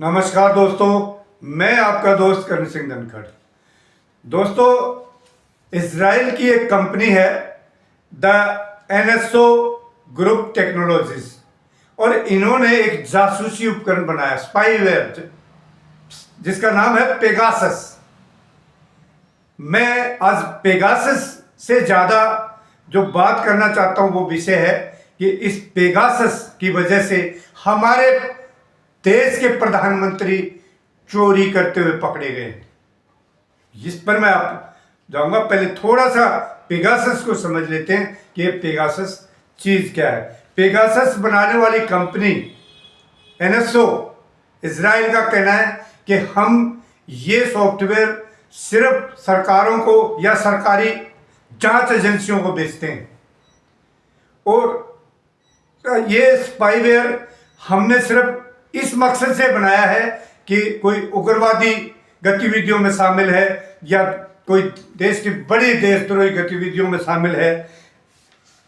नमस्कार दोस्तों, मैं आपका दोस्त करण सिंह धनखड़। दोस्तों, इजराइल की एक कंपनी है द एनएसओ ग्रुप टेक्नोलॉजीज, और इन्होंने एक जासूसी उपकरण बनाया, स्पाईवेयर, जिसका नाम है पेगासस। मैं आज पेगासस से ज़्यादा जो बात करना चाहता हूं वो विषय है कि इस पेगासस की वजह से हमारे देश के प्रधानमंत्री चोरी करते हुए पकड़े गए। इस पर मैं आप जाऊंगा। पहले थोड़ा सा पेगासस को समझ लेते हैं कि ये पेगासस चीज क्या है। पेगासस बनाने वाली कंपनी एनएसओ इजराइल का कहना है कि हम ये सॉफ्टवेयर सिर्फ सरकारों को या सरकारी जांच एजेंसियों को बेचते हैं, और ये स्पाईवेयर हमने सिर्फ इस मकसद से बनाया है कि कोई उग्रवादी गतिविधियों में शामिल है या कोई देश की बड़ी देशद्रोही गतिविधियों में शामिल है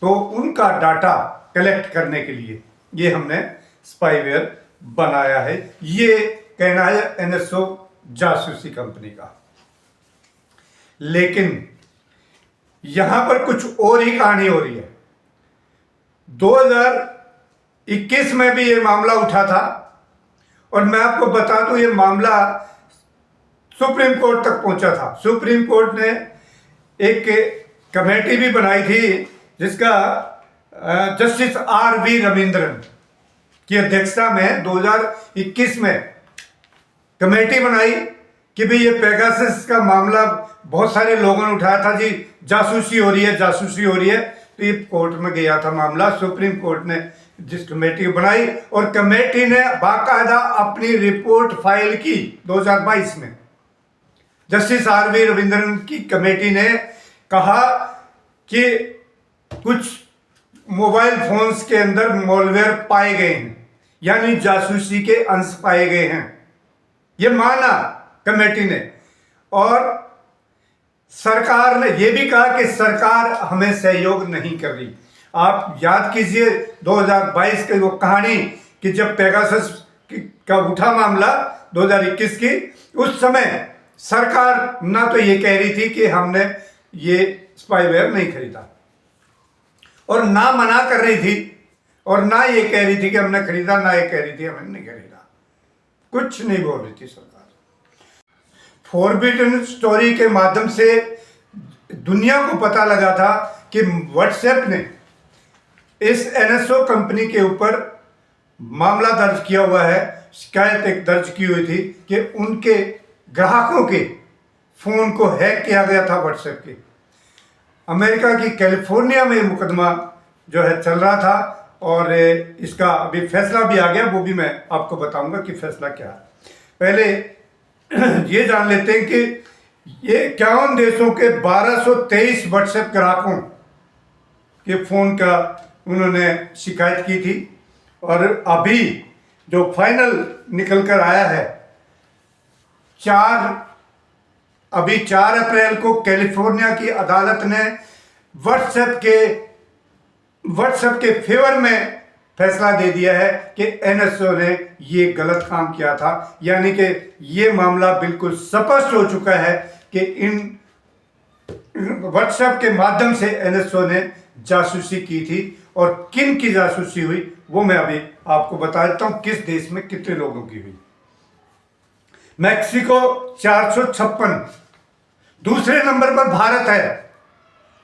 तो उनका डाटा कलेक्ट करने के लिए ये हमने स्पाईवेयर बनाया है। ये कहना है एनएसओ जासूसी कंपनी का। लेकिन यहां पर कुछ और ही कहानी हो रही है। 2021 में भी ये मामला उठा था, और मैं आपको बता दूं ये मामला सुप्रीम कोर्ट तक पहुंचा था। सुप्रीम कोर्ट ने एक कमेटी भी बनाई थी जिसका जस्टिस आर.वी. रविंद्रन की अध्यक्षता में 2021 में कमेटी बनाई कि भाई ये पेगासस का मामला बहुत सारे लोगों ने उठाया था, जी जासूसी हो रही है, जासूसी हो रही है। तो ये कोर्ट में गया था मामला। सुप्रीम कोर्ट ने जिस कमेटी बनाई, और कमेटी ने बाकायदा अपनी रिपोर्ट फाइल की 2022 में। Justice RV. रविंद्रन की कमेटी ने कहा कि कुछ मोबाइल फोन्स के अंदर मॉलवेयर पाए गए हैं, यानी जासूसी के अंश पाए गए हैं। ये माना कमेटी ने, और सरकार ने यह भी कहा कि सरकार हमें सहयोग नहीं कर रही। आप याद कीजिए 2022 की वो कहानी कि जब पेगासस का उठा मामला 2021 की, उस समय सरकार ना तो ये कह रही थी कि हमने ये स्पाईवेयर नहीं खरीदा, और ना मना कर रही थी, और ना ये कह रही थी कि हमने खरीदा, ना ये कह रही थी हमने नहीं खरीदा। कुछ नहीं बोल रही थी सरकार। फॉरबिडन स्टोरी के माध्यम से दुनिया को पता लगा था कि व्हाट्सएप ने इस एनएसओ कंपनी के ऊपर मामला दर्ज किया हुआ है, शिकायत एक दर्ज की हुई थी कि उनके ग्राहकों के फोन को हैक किया गया था व्हाट्सएप के। अमेरिका की कैलिफोर्निया में मुकदमा जो है चल रहा था, और इसका अभी फैसला भी आ गया, वो भी मैं आपको बताऊंगा कि फैसला क्या है। पहले ये जान लेते हैं कि ये 51 देशों के 1223 व्हाट्सएप ग्राहकों के फोन का उन्होंने शिकायत की थी, और अभी जो फाइनल निकल कर आया है 4 अप्रैल को कैलिफोर्निया की अदालत ने व्हाट्सएप के फेवर में फैसला दे दिया है कि एनएसओ ने ये गलत काम किया था। यानी कि ये मामला बिल्कुल स्पष्ट हो चुका है कि इन व्हाट्सएप के माध्यम से एनएसओ ने जासूसी की थी, और किन की जासूसी हुई वो मैं अभी आपको बता देता हूं, किस देश में कितने लोगों की हुई। मैक्सिको 456, दूसरे नंबर पर भारत है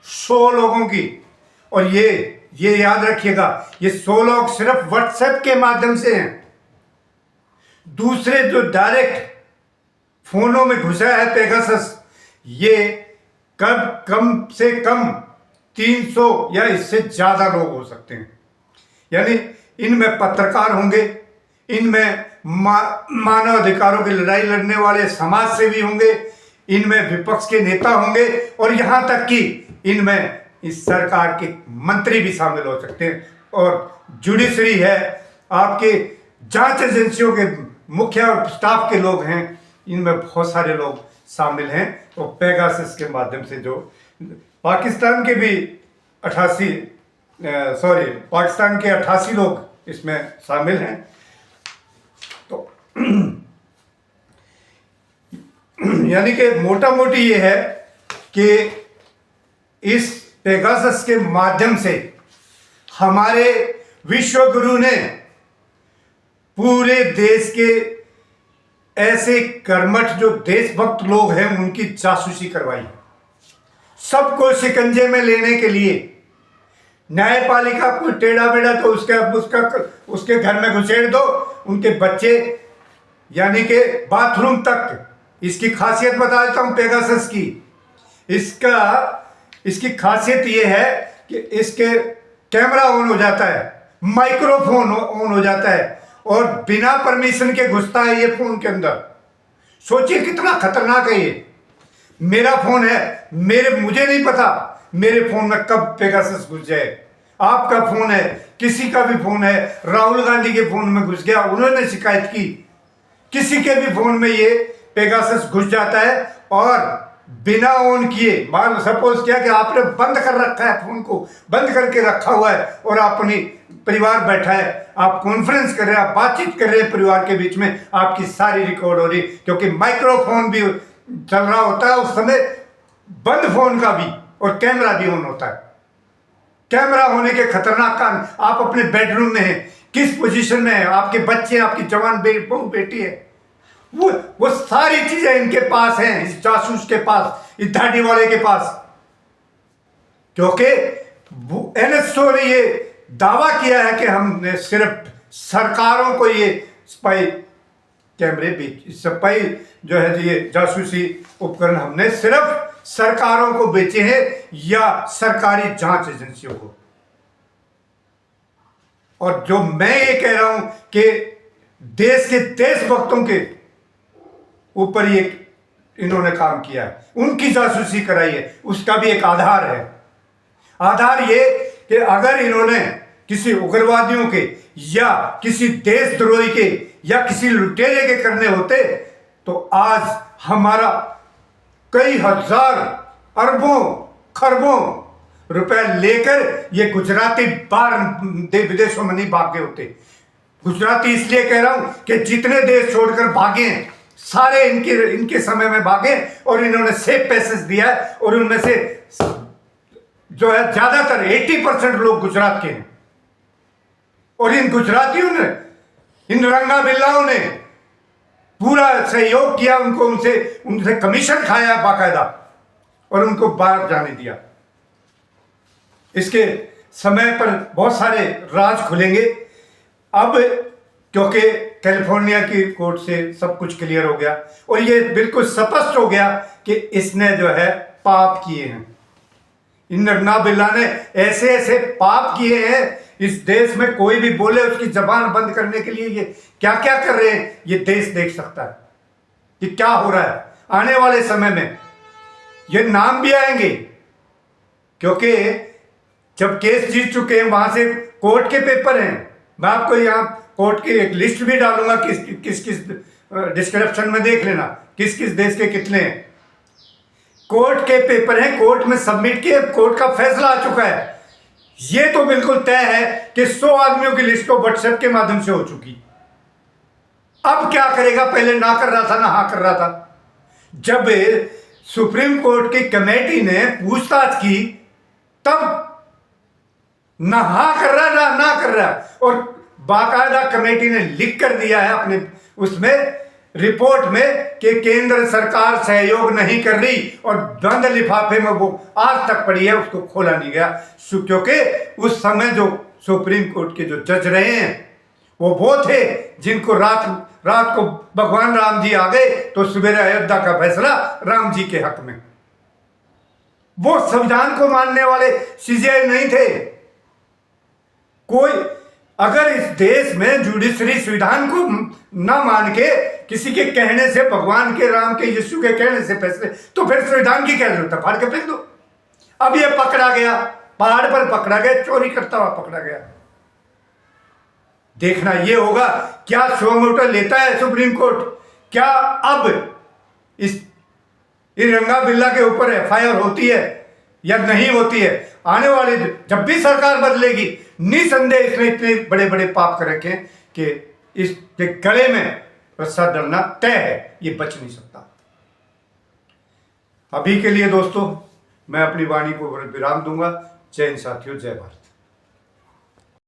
100 लोगों की। और ये याद रखिएगा, ये 100 लोग सिर्फ व्हाट्सएप के माध्यम से हैं। दूसरे जो डायरेक्ट फोनों में घुसा है पेगासस, ये कम से कम 300 या इससे ज्यादा लोग हो सकते हैं। यानी इनमें पत्रकार होंगे, इनमें मानव अधिकारों की लड़ाई लड़ने वाले समाज सेवी होंगे, इनमें विपक्ष के नेता होंगे, और यहां तक कि इनमें इस सरकार के मंत्री भी शामिल हो सकते हैं। और जुडिशरी है, आपके जांच एजेंसियों के मुख्य और स्टाफ के लोग हैं, इनमें बहुत सारे लोग शामिल हैं। तो पेगासस के माध्यम से जो पाकिस्तान के भी 88 लोग इसमें शामिल हैं। तो यानी कि मोटा मोटी ये है कि इस पेगासस के माध्यम से हमारे विश्व गुरु ने पूरे देश के ऐसे कर्मठ जो देशभक्त लोग हैं उनकी जासूसी करवाई, सबको शिकंजे में लेने के लिए। न्यायपालिका को टेढ़ा बेड़ा तो उसके घर में घुसेड़ दो, उनके बच्चे यानी कि बाथरूम तक। इसकी खासियत बता देता हूं पेगासस की। इसकी खासियत यह है कि इसके कैमरा ऑन हो जाता है, माइक्रोफोन ऑन हो जाता है और बिना परमिशन के घुसता है ये फोन के अंदर। सोचिए कितना खतरनाक है ये। मेरा फोन है, मुझे नहीं पता मेरे फोन में कब पेगासस घुस जाए। आपका फोन है, किसी का भी फोन है, राहुल गांधी के फोन में घुस गया, उन्होंने शिकायत की, किसी के भी फोन में ये पेगासस घुस जाता है और बिना ऑन किए, मान सपोज किया कि आपने बंद कर रखा है, फोन को बंद करके रखा हुआ है और अपनी परिवार बैठा है, आप कॉन्फ्रेंस कर रहे हैं, आप बातचीत कर रहे हैं परिवार के बीच में, आपकी सारी रिकॉर्ड हो रही, क्योंकि माइक्रोफोन भी चल रहा होता है उस समय, बंद फोन का भी, और कैमरा भी ऑन होता है। कैमरा होने के खतरनाक कारण, आप अपने बेडरूम में हैं, किस पोजीशन में है, आपके बच्चे, आपकी जवान बहू बेटी है, वो सारी चीजें इनके पास हैं, इस जासूस के पास, इस धाड़ी वाले के पास। क्योंकि एनएसओ ने ये दावा किया है कि हमने सिर्फ सरकारों को ये स्पाई कैमरे स्पाई जो है ये जासूसी उपकरण हमने सिर्फ सरकारों को बेचे हैं या सरकारी जांच एजेंसियों को। और जो मैं ये कह रहा हूं कि देश के देशभक्तों के ऊपर ये इन्होंने काम किया है, उनकी जासूसी कराई है, उसका भी एक आधार है। आधार ये कि अगर इन्होंने किसी उग्रवादियों के या किसी देशद्रोही के या किसी लुटेरे के करने होते तो आज हमारा कई हजार अरबों खरबों रुपए लेकर ये गुजराती बाहर विदेशों में नहीं भागे होते। गुजराती इसलिए कह रहा हूं कि जितने देश छोड़कर भागे सारे इनके समय में भागे और इन्होंने सेफ पैसेज दिया है और उनमें से जो है ज्यादातर 80% लोग गुजरात के हैं। और इन गुजरातियों ने, इन रंगा बिल्लाओं ने पूरा सहयोग किया, उनसे कमीशन खाया बाकायदा और उनको बाहर जाने दिया। इसके समय पर बहुत सारे राज खुलेंगे। अब क्योंकि कैलिफोर्निया की कोर्ट से सब कुछ क्लियर हो गया और ये बिल्कुल स्पष्ट हो गया कि इसने जो है पाप किए हैं। इन रंगा बिल्ला ने ऐसे ऐसे पाप किए हैं, इस देश में कोई भी बोले उसकी जबान बंद करने के लिए ये क्या क्या कर रहे हैं ये देश देख सकता है कि क्या हो रहा है। आने वाले समय में ये नाम भी आएंगे, क्योंकि जब केस जीत चुके हैं वहां से कोर्ट के पेपर हैं। मैं आपको यहाँ कोर्ट की एक लिस्ट भी डालूंगा, किस किस डिस्क्रिप्शन में देख लेना किस किस देश के कितने हैं। कोर्ट के पेपर हैं, कोर्ट में सबमिट किए, कोर्ट का फैसला आ चुका है। ये तो बिल्कुल तय है कि 100 आदमियों की लिस्ट तो व्हाट्सएप के माध्यम से हो चुकी। अब क्या करेगा, पहले ना कर रहा था ना हाँ कर रहा था। जब सुप्रीम कोर्ट की कमेटी ने पूछताछ की तब ना हाँ कर रहा ना कर रहा, और बाकायदा कमेटी ने लिख कर दिया है अपने उसमें रिपोर्ट में कि केंद्र सरकार सहयोग नहीं कर रही, और बंद लिफाफे में वो आज तक पड़ी है, उसको खोला नहीं गया। क्योंकि उस समय जो सुप्रीम कोर्ट के जो जज रहे हैं वो थे जिनको रात को भगवान राम जी आ गए तो सवेरे अयोध्या का फैसला राम जी के हक में। वो संविधान को मानने वाले सीजेआई नहीं थे। कोई अगर इस देश में जुडिशरी संविधान को ना मान के किसी के कहने से, भगवान के, राम के, यीशु के कहने से फैसले, तो फिर संविधान की क्या जरूरत है, फाड़ के फेंक दो। अब ये पकड़ा गया, पहाड़ पर पकड़ा गया, चोरी करता हुआ पकड़ा गया। देखना ये होगा क्या शो मोटो लेता है सुप्रीम कोर्ट, क्या अब इस रंगा बिल्ला के ऊपर एफआईआर होती है या नहीं होती है। आने वाले जब भी सरकार बदलेगी, निसंदेह इसने इतने बड़े बड़े पाप कर रखे कि इस गले में रस्सा डरना तय है, ये बच नहीं सकता। अभी के लिए दोस्तों मैं अपनी वाणी को विराम दूंगा। जय हिंद साथियों, जय भारत।